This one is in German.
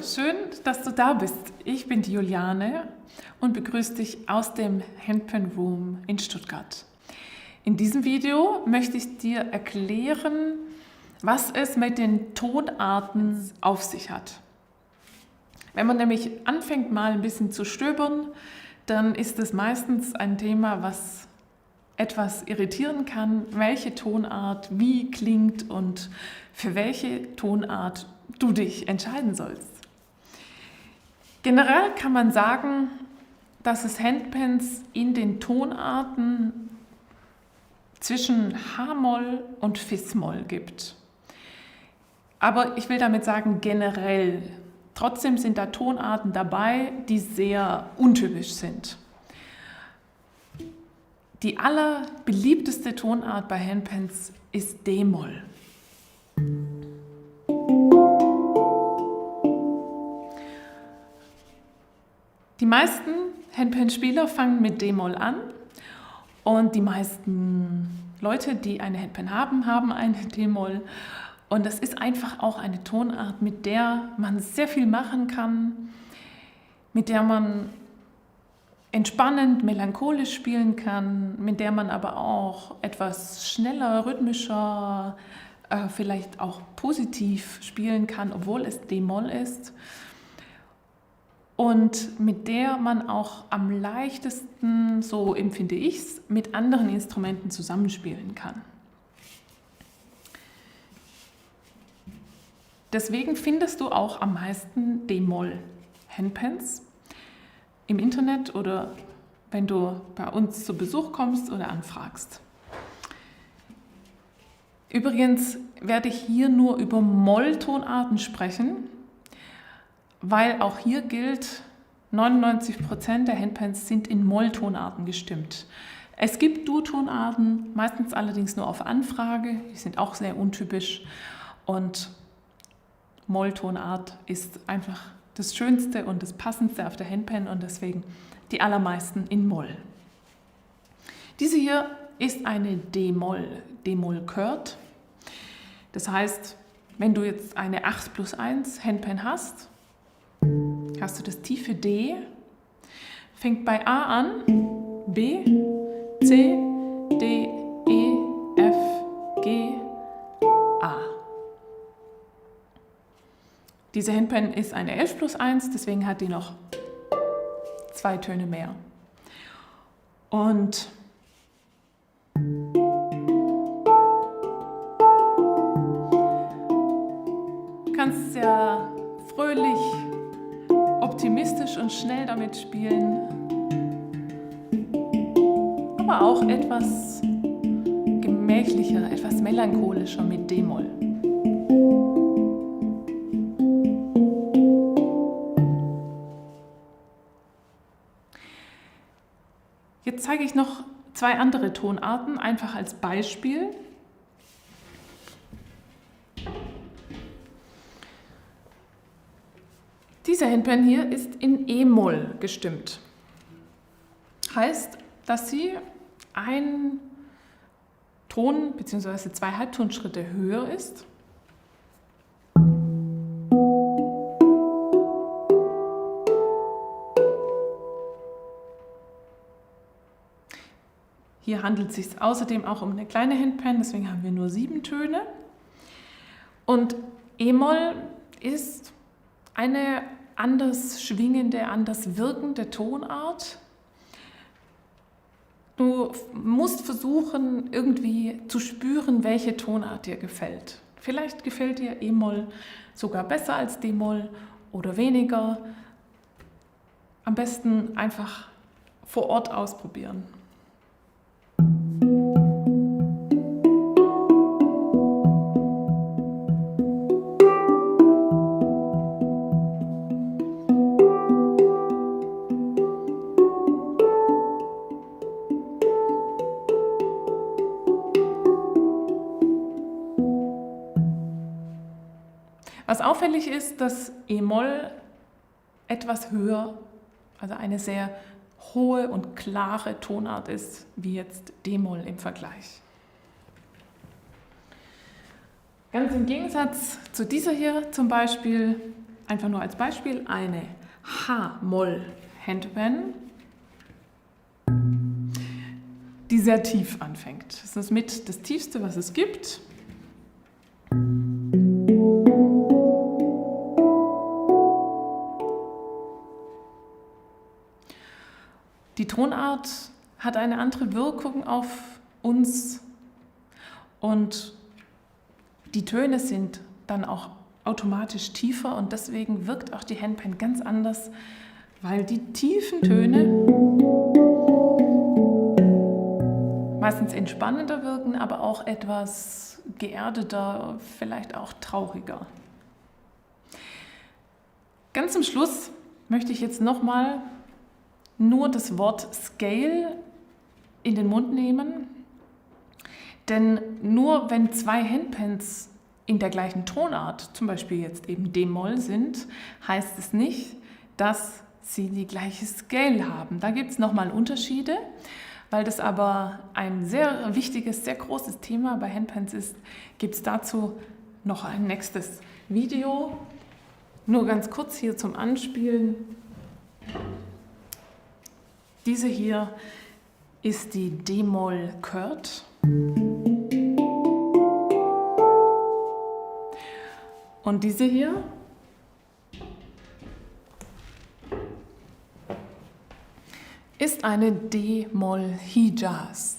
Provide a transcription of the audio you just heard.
Schön, dass du da bist. Ich bin die Juliane und begrüße dich aus dem Handpan Room in Stuttgart. In diesem Video möchte ich dir erklären, was es mit den Tonarten auf sich hat. Wenn man nämlich anfängt, mal ein bisschen zu stöbern, dann ist es meistens ein Thema, was etwas irritieren kann, welche Tonart wie klingt und für welche Tonart du dich entscheiden sollst. Generell kann man sagen, dass es Handpans in den Tonarten zwischen H-Moll und Fis-Moll gibt. Aber ich will damit sagen generell. Trotzdem sind da Tonarten dabei, die sehr untypisch sind. Die allerbeliebteste Tonart bei Handpans ist D-Moll. Die meisten Handpan-Spieler fangen mit D-Moll an und die meisten Leute, die eine Handpan haben, haben eine D-Moll. Und das ist einfach auch eine Tonart, mit der man sehr viel machen kann, mit der man entspannend, melancholisch spielen kann, mit der man aber auch etwas schneller, rhythmischer, vielleicht auch positiv spielen kann, obwohl es D-Moll ist. Und mit der man auch am leichtesten, so empfinde ich es, mit anderen Instrumenten zusammenspielen kann. Deswegen findest du auch am meisten D-Moll-Handpans im Internet oder wenn du bei uns zu Besuch kommst oder anfragst. Übrigens werde ich hier nur über Molltonarten sprechen, weil auch hier gilt, 99% der Handpans sind in Molltonarten gestimmt. Es gibt Dur-Tonarten, meistens allerdings nur auf Anfrage, die sind auch sehr untypisch und Molltonart ist einfach das Schönste und das Passendste auf der Handpan und deswegen die allermeisten in Moll. Diese hier ist eine D-Moll-Chord. Das heißt, wenn du jetzt eine 8+1 Handpan hast du das tiefe D, fängt bei A an, B, C, D, E, F, G, A. Diese Handpan ist eine 11+1, deswegen hat die noch 2 Töne mehr. Und du kannst sehr fröhlich, optimistisch und schnell damit spielen, aber auch etwas gemächlicher, etwas melancholischer mit D-Moll. Jetzt zeige ich noch 2 andere Tonarten, einfach als Beispiel. Diese Handpan hier ist in E-Moll gestimmt. Heißt, dass sie ein Ton bzw. 2 Halbtonschritte höher ist. Hier handelt es sich außerdem auch um eine kleine Handpan, deswegen haben wir nur 7 Töne. Und E-Moll ist eine anders schwingende, anders wirkende Tonart. Du musst versuchen, irgendwie zu spüren, welche Tonart dir gefällt. Vielleicht gefällt dir E-Moll sogar besser als D-Moll oder weniger. Am besten einfach vor Ort ausprobieren. Was auffällig ist, dass E-Moll etwas höher, also eine sehr hohe und klare Tonart ist, wie jetzt D-Moll im Vergleich. Ganz im Gegensatz zu dieser hier zum Beispiel einfach nur als Beispiel eine H-Moll-Handpan, die sehr tief anfängt. Das ist mit das Tiefste, was es gibt. Die Tonart hat eine andere Wirkung auf uns und die Töne sind dann auch automatisch tiefer und deswegen wirkt auch die Handpan ganz anders, weil die tiefen Töne meistens entspannender wirken, aber auch etwas geerdeter, vielleicht auch trauriger. Ganz zum Schluss möchte ich jetzt nochmal nur das Wort Scale in den Mund nehmen, denn nur wenn zwei Handpans in der gleichen Tonart, zum Beispiel jetzt eben D-Moll sind, heißt es nicht, dass sie die gleiche Scale haben. Da gibt es nochmal Unterschiede, weil das aber ein sehr wichtiges, sehr großes Thema bei Handpans ist, gibt es dazu noch ein nächstes Video. Nur ganz kurz hier zum Anspielen. Diese hier ist die D-Moll Curd. Und diese hier ist eine D-Moll Hijaz.